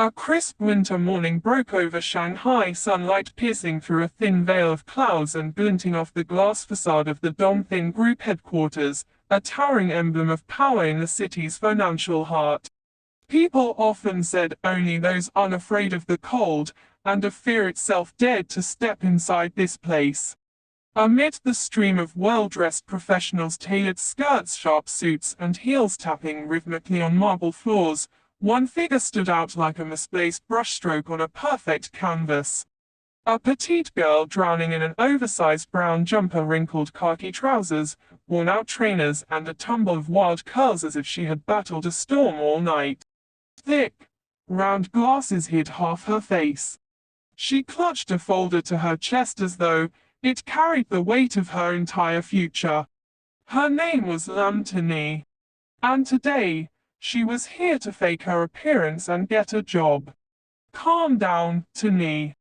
A crisp winter morning broke over Shanghai, sunlight piercing through a thin veil of clouds and glinting off the glass facade of the Dongfeng Group headquarters, a towering emblem of power in the city's financial heart. People often said only those unafraid of the cold and of fear itself dared to step inside this place. Amid the stream of well-dressed professionals, tailored skirts, sharp suits, and heels tapping rhythmically on marble floors, one figure stood out like a misplaced brushstroke on a perfect canvas. A petite girl drowning in an oversized brown jumper, wrinkled khaki trousers, worn-out trainers, and a tumble of wild curls as if she had battled a storm all night. Thick, round glasses hid half her face. She clutched a folder to her chest as though it carried the weight of her entire future. Her name was Lam Tini, and today, she was here to fake her appearance and get a job. Calm down, Tini.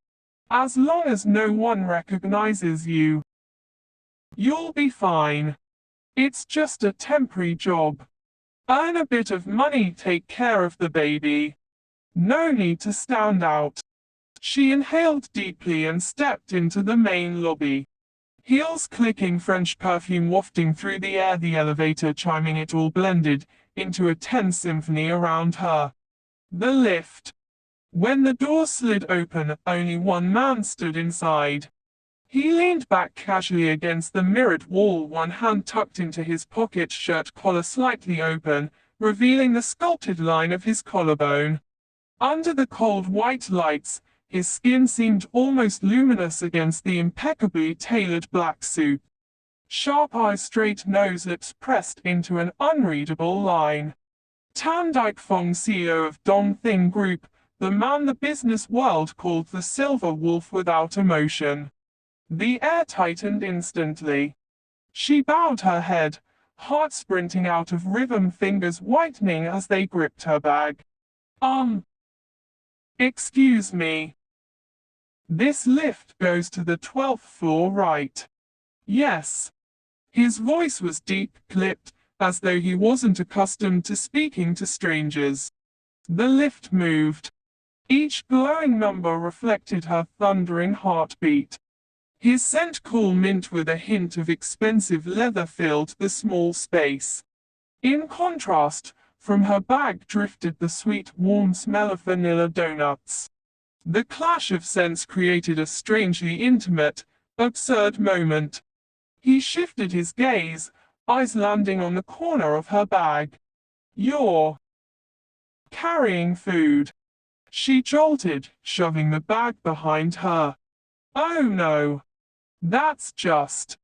As long as no one recognizes you, you'll be fine. It's just a temporary job. Earn a bit of money, take care of the baby. No need to stand out. She inhaled deeply and stepped into the main lobby. Heels clicking, French perfume wafting through the air, the elevator chiming, it all blended into a tense symphony around her. The lift. When the door slid open, only one man stood inside. He leaned back casually against the mirrored wall, one hand tucked into his pocket, shirt collar slightly open, revealing the sculpted line of his collarbone. Under the cold white lights, his skin seemed almost luminous against the impeccably tailored black suit. Sharp eyes, straight nose, lips pressed into an unreadable line. Tần Dịch Phong, CEO of Dongfeng Group, the man the business world called the Silver Wolf without emotion. The air tightened instantly. She bowed her head, heart sprinting out of rhythm, fingers whitening as they gripped her bag. Excuse me. This lift goes to the 12th floor, right? Yes. His voice was deep, clipped, as though he wasn't accustomed to speaking to strangers. The lift moved. Each glowing number reflected her thundering heartbeat. His scent, cool mint with a hint of expensive leather, filled the small space. In contrast, from her bag drifted the sweet, warm smell of vanilla donuts. The clash of scents created a strangely intimate, absurd moment. He shifted his gaze, eyes landing on the corner of her bag. You're carrying food. She jolted, shoving the bag behind her. Oh no. That's just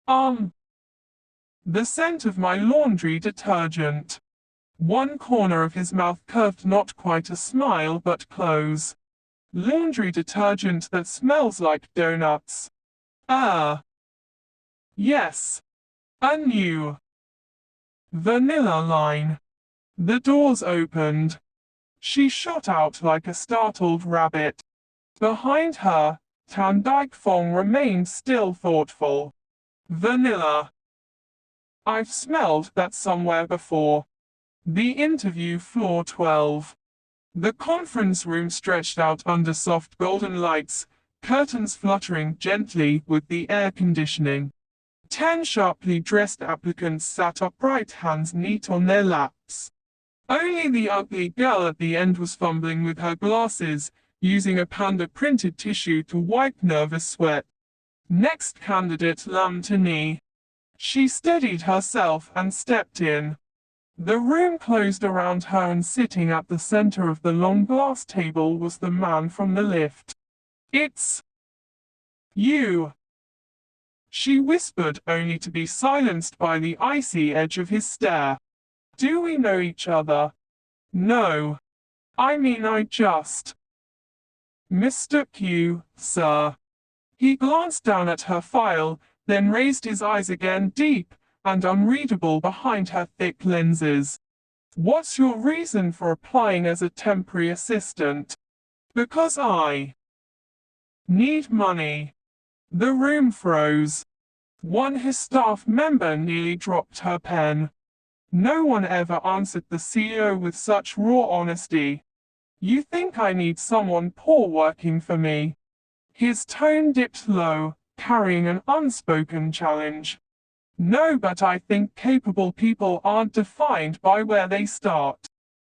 the scent of my laundry detergent. One corner of his mouth curved, not quite a smile but close. Laundry detergent that smells like donuts. Yes. A new vanilla line. The doors opened. She shot out like a startled rabbit. Behind her, Tần Dịch Phong remained still, thoughtful. Vanilla. I've smelled that somewhere before. The interview, floor 12. The conference room stretched out under soft golden lights, curtains fluttering gently with the air conditioning. 10 sharply dressed applicants sat upright, hands neat on their laps. Only the ugly girl at the end was fumbling with her glasses, using a panda-printed tissue to wipe nervous sweat. Next candidate, Lam Tini. She steadied herself and stepped in. The room closed around her, and sitting at the center of the long glass table was the man from the lift. It's you, she whispered, only to be silenced by the icy edge of his stare. Do we know each other? No. I mean, I just mistook you, sir. He glanced down at her file, then raised his eyes again, deep and unreadable behind her thick lenses. What's your reason for applying as a temporary assistant? Because I need money. The room froze. One his staff member nearly dropped her pen. No one ever answered the CEO with such raw honesty. You think I need someone poor working for me? His tone dipped low, carrying an unspoken challenge. No, but I think capable people aren't defined by where they start.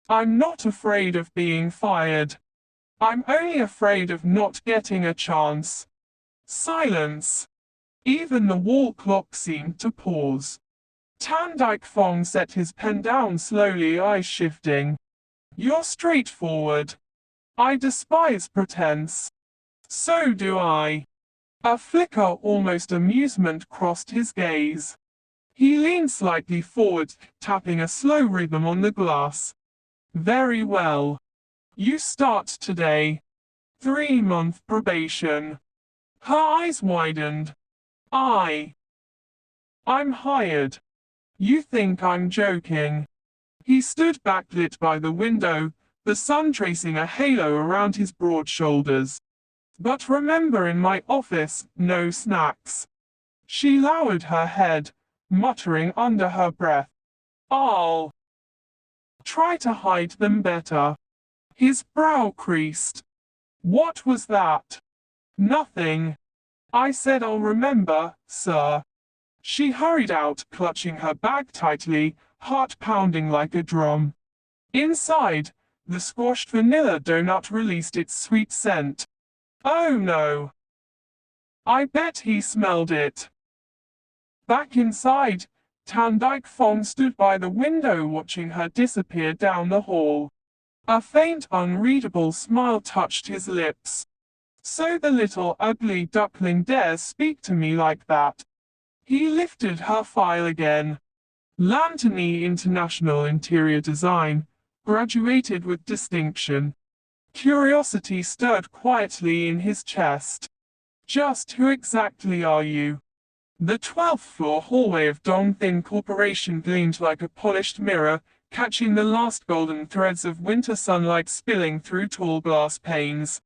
I'm not afraid of being fired. I'm only afraid of not getting a chance. Silence. Even the wall clock seemed to pause. Tần Dịch Phong set his pen down slowly, eyes shifting. You're straightforward. I despise pretense. So do I. A flicker, almost amusement, crossed his gaze. He leaned slightly forward, tapping a slow rhythm on the glass. Very well. You start today. 3-month probation. Her eyes widened. I'm hired. You think I'm joking? He stood backlit by the window, the sun tracing a halo around his broad shoulders. But remember, in my office, no snacks. She lowered her head, muttering under her breath. I'll try to hide them better. His brow creased. What was that? Nothing. I said I'll remember, sir. She hurried out, clutching her bag tightly, heart pounding like a drum. Inside, the squashed vanilla donut released its sweet scent. Oh no. I bet he smelled it. Back inside, Tần Dịch Phong stood by the window watching her disappear down the hall. A faint, unreadable smile touched his lips. So the little ugly duckling dares speak to me like that. He lifted her file again. Lanterney International Interior Design, graduated with distinction. Curiosity stirred quietly in his chest. Just who exactly are you? The 12th floor hallway of Dongfeng Corporation gleamed like a polished mirror, catching the last golden threads of winter sunlight spilling through tall glass panes.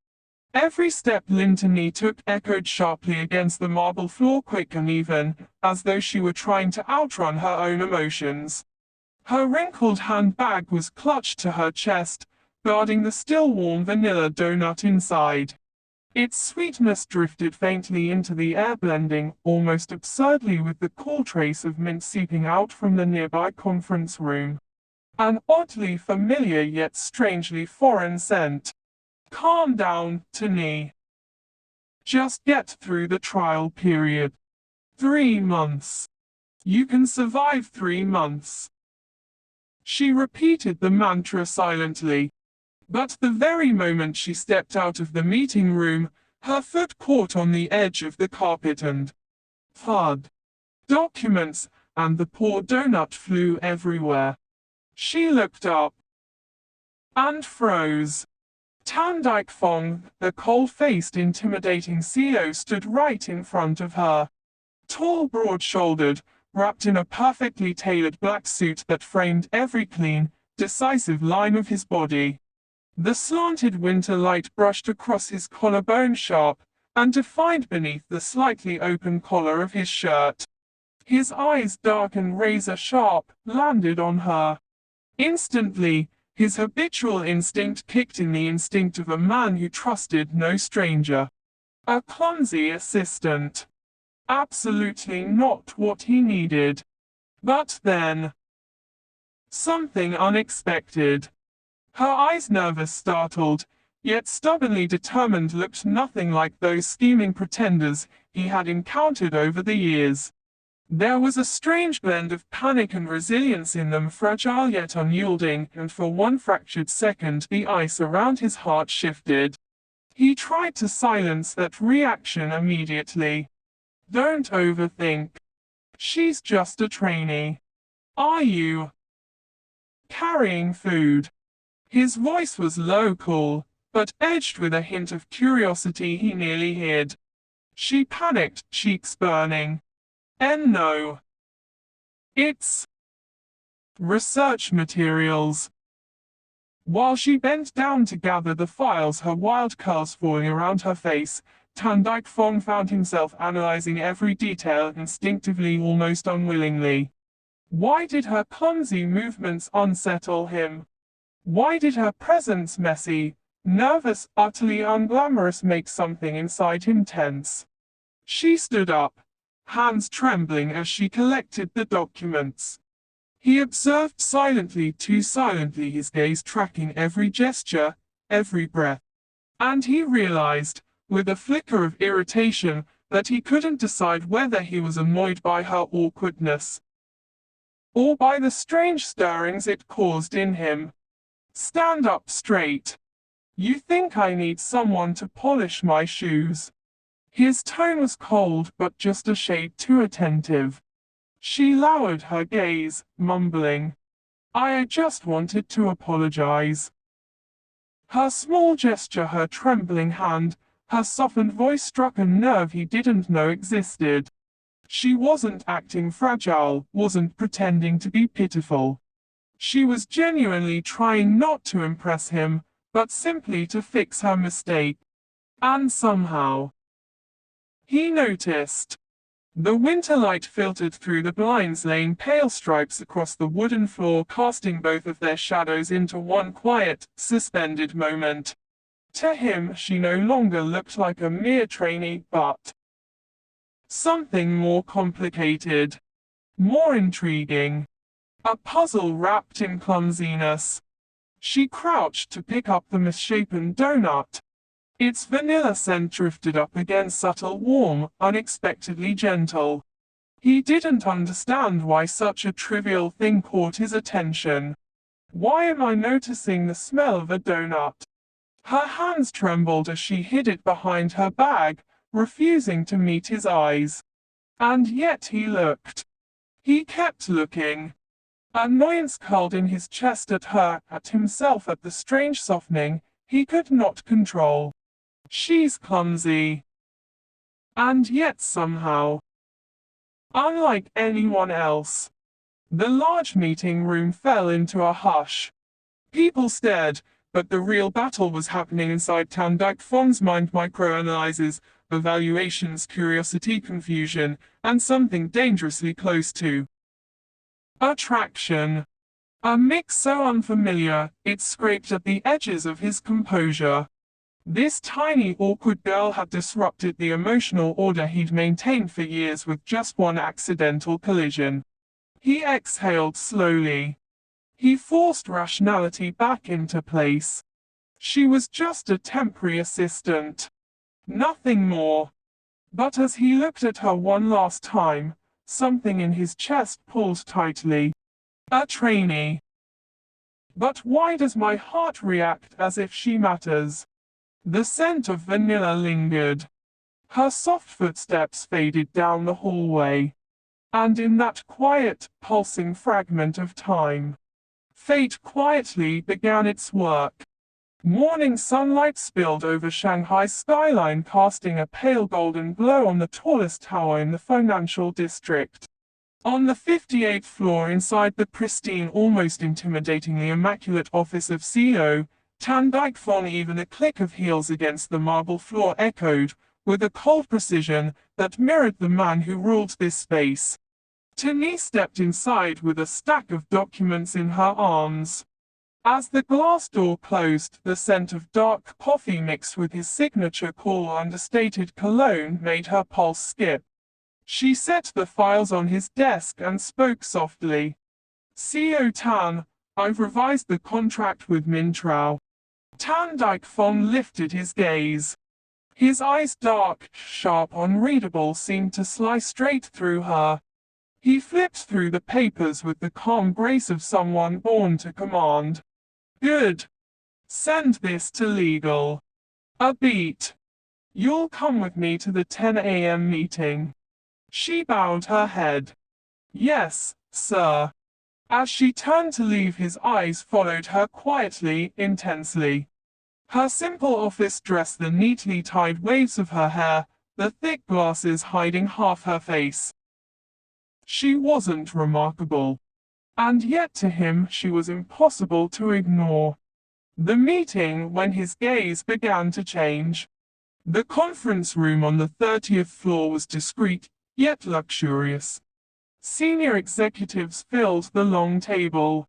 Every step Lanterney took echoed sharply against the marble floor, quick and even, as though she were trying to outrun her own emotions. Her wrinkled handbag was clutched to her chest, guarding the still warm vanilla donut inside. Its sweetness drifted faintly into the air, blending almost absurdly with the cool trace of mint seeping out from the nearby conference room. An oddly familiar yet strangely foreign scent. Calm down, Tony. Just get through the trial period. 3 months. You can survive 3 months. She repeated the mantra silently. But the very moment she stepped out of the meeting room, her foot caught on the edge of the carpet and thud. Documents and the poor donut flew everywhere. She looked up and froze. Tần Dịch Phong, the cold-faced, intimidating CEO, stood right in front of her. Tall, broad-shouldered, wrapped in a perfectly tailored black suit that framed every clean, decisive line of his body. The slanted winter light brushed across his collarbone sharp and defined beneath the slightly open collar of his shirt. His eyes, dark and razor-sharp, landed on her. Instantly, his habitual instinct kicked in, the instinct of a man who trusted no stranger. A clumsy assistant. Absolutely not what he needed. But then, something unexpected. Her eyes, nervous, startled, yet stubbornly determined, looked nothing like those scheming pretenders he had encountered over the years. There was a strange blend of panic and resilience in them, fragile yet unyielding, and for one fractured second the ice around his heart shifted. He tried to silence that reaction immediately. Don't overthink. She's just a trainee. Are you carrying food? His voice was low, cool, but edged with a hint of curiosity he nearly hid. She panicked, cheeks burning. No. It's research materials. While she bent down to gather the files, her wild curls falling around her face, Tần Dịch Phong found himself analyzing every detail instinctively, almost unwillingly. Why did her clumsy movements unsettle him? Why did her presence messy, nervous, utterly unglamorous make something inside him tense? She stood up, hands trembling as she collected the documents. He observed silently, too silently, his gaze tracking every gesture, every breath. And he realized, with a flicker of irritation, that he couldn't decide whether he was annoyed by her awkwardness or by the strange stirrings it caused in him. Stand up straight. You think I need someone to polish my shoes? His tone was cold but just a shade too attentive. She lowered her gaze, mumbling, I just wanted to apologize. Her small gesture, her trembling hand, her softened voice struck a nerve he didn't know existed. She wasn't acting fragile, wasn't pretending to be pitiful. She was genuinely trying not to impress him, but simply to fix her mistake. And somehow, he noticed. The winter light filtered through the blinds, laying pale stripes across the wooden floor, casting both of their shadows into one quiet, suspended moment. To him, she no longer looked like a mere trainee, but something more complicated, more intriguing. A puzzle wrapped in clumsiness. She crouched to pick up the misshapen donut. Its vanilla scent drifted up again, subtle, warm, unexpectedly gentle. He didn't understand why such a trivial thing caught his attention. Why am I noticing the smell of a donut? Her hands trembled as she hid it behind her bag, refusing to meet his eyes. And yet he looked. He kept looking. Annoyance curled in his chest at her, at himself, at the strange softening he could not control. She's clumsy. And yet somehow, unlike anyone else. The large meeting room fell into a hush. People stared, but the real battle was happening inside Tần Dịch Phong mind. Microanalyses, evaluations, curiosity, confusion, and something dangerously close to attraction. A mix so unfamiliar, it scraped at the edges of his composure. This tiny, awkward girl had disrupted the emotional order he'd maintained for years with just one accidental collision. He exhaled slowly. He forced rationality back into place. She was just a temporary assistant. Nothing more. But as he looked at her one last time, something in his chest pulled tightly. A trainee. But why does my heart react as if she matters? The scent of vanilla lingered. Her soft footsteps faded down the hallway. And in that quiet, pulsing fragment of time, fate quietly began its work. Morning sunlight spilled over Shanghai's skyline, casting a pale golden glow on the tallest tower in the financial district. On the 58th floor, inside the pristine, almost intimidatingly immaculate office of CEO, Tần Dịch Phong, even a click of heels against the marble floor echoed, with a cold precision that mirrored the man who ruled this space. Tini stepped inside with a stack of documents in her arms. As the glass door closed, the scent of dark coffee mixed with his signature cool, understated cologne made her pulse skip. She set the files on his desk and spoke softly. CEO Tan, I've revised the contract with Mintrao. Tần Dịch Phong lifted his gaze. His eyes, dark, sharp, unreadable, seemed to slice straight through her. He flipped through the papers with the calm grace of someone born to command. Good. Send this to legal. A beat. You'll come with me to the 10 a.m. meeting. She bowed her head. Yes, sir. As she turned to leave, his eyes followed her quietly, intensely. Her simple office dress, the neatly tied waves of her hair, the thick glasses hiding half her face. She wasn't remarkable. And yet to him she was impossible to ignore. The meeting, when his gaze began to change. The conference room on the 30th floor was discreet, yet luxurious. Senior executives filled the long table.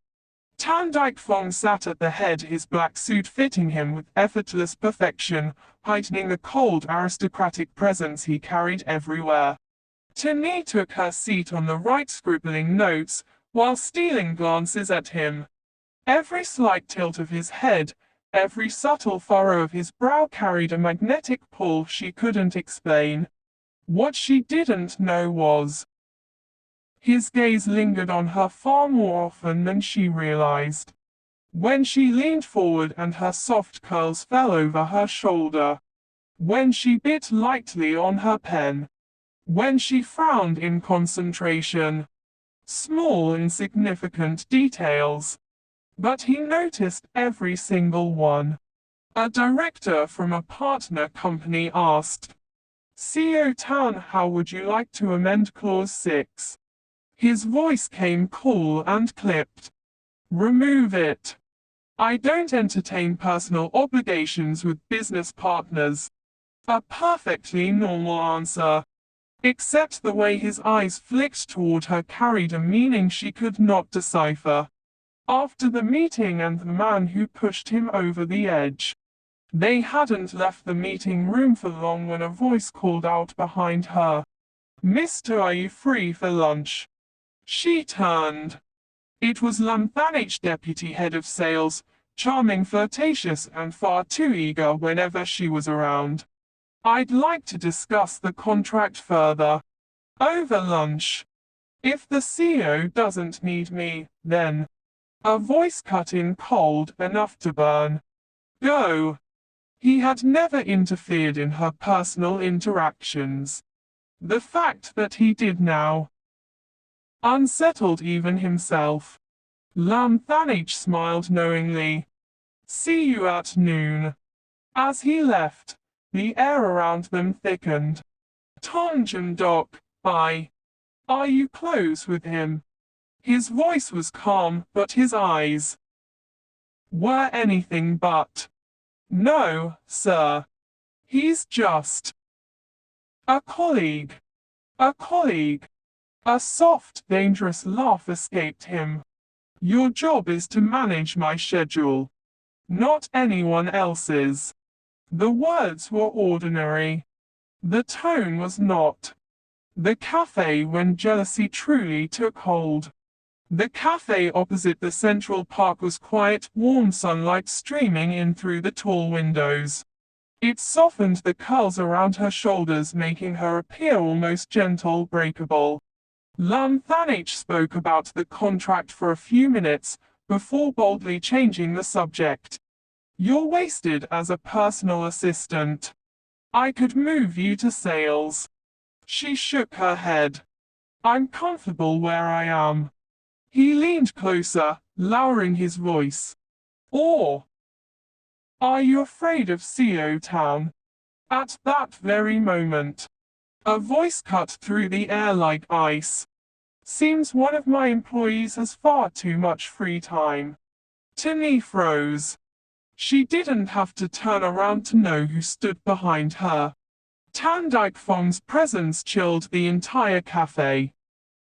Tần Phong sat at the head, his black suit fitting him with effortless perfection, heightening the cold aristocratic presence he carried everywhere. Tony took her seat on the right, scribbling notes, while stealing glances at him. Every slight tilt of his head, every subtle furrow of his brow carried a magnetic pull she couldn't explain. What she didn't know was, his gaze lingered on her far more often than she realized. When she leaned forward and her soft curls fell over her shoulder. When she bit lightly on her pen. When she frowned in concentration. Small, insignificant details. But he noticed every single one. A director from a partner company asked, CEO Tan, how would you like to amend Clause 6? His voice came cool and clipped. Remove it. I don't entertain personal obligations with business partners. A perfectly normal answer. Except the way his eyes flicked toward her carried a meaning she could not decipher. After the meeting and the man who pushed him over the edge. They hadn't left the meeting room for long when a voice called out behind her. Mister, are you free for lunch? She turned. It was Lam Thanich, deputy head of sales, charming, flirtatious, and far too eager whenever she was around. I'd like to discuss the contract further. Over lunch. If the CEO doesn't need me, then. A voice cut in cold, enough to burn. Go. He had never interfered in her personal interactions. The fact that he did now unsettled even himself. Lam Thanich smiled knowingly. See you at noon. As he left, the air around them thickened. Tonjan Doc, bye. Are you close with him? His voice was calm, but his eyes were anything but. No, sir. He's just a colleague. A colleague. A soft, dangerous laugh escaped him. Your job is to manage my schedule, not anyone else's. The words were ordinary. The tone was not. The cafe when jealousy truly took hold. The cafe opposite the Central Park was quiet, warm sunlight streaming in through the tall windows. It softened the curls around her shoulders, making her appear almost gentle, breakable. Lam Thanich spoke about the contract for a few minutes, before boldly changing the subject. You're wasted as a personal assistant. I could move you to sales. She shook her head. I'm comfortable where I am. He leaned closer, lowering his voice. Or are you afraid of CEO Town? At that very moment, a voice cut through the air like ice. Seems one of my employees has far too much free time. Tony froze. She didn't have to turn around to know who stood behind her. Tần Fong's presence chilled the entire cafe.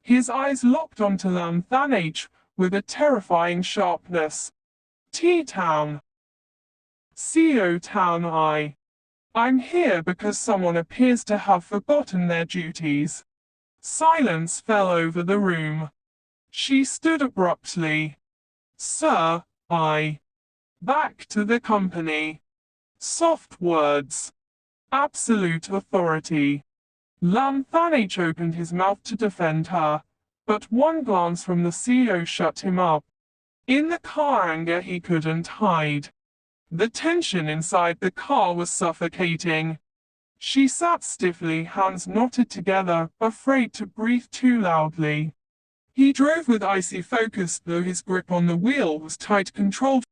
His eyes locked onto Lam Thanich with a terrifying sharpness. T-Town. CEO Town, I'm here because someone appears to have forgotten their duties. Silence fell over the room. She stood abruptly. Sir, back to the company. Soft words. Absolute authority. Lam Thanich opened his mouth to defend her, but one glance from the CEO shut him up. In the car, anger he couldn't hide. The tension inside the car was suffocating. She sat stiffly, hands knotted together, afraid to breathe too loudly. He drove with icy focus, though his grip on the wheel was tight, controlled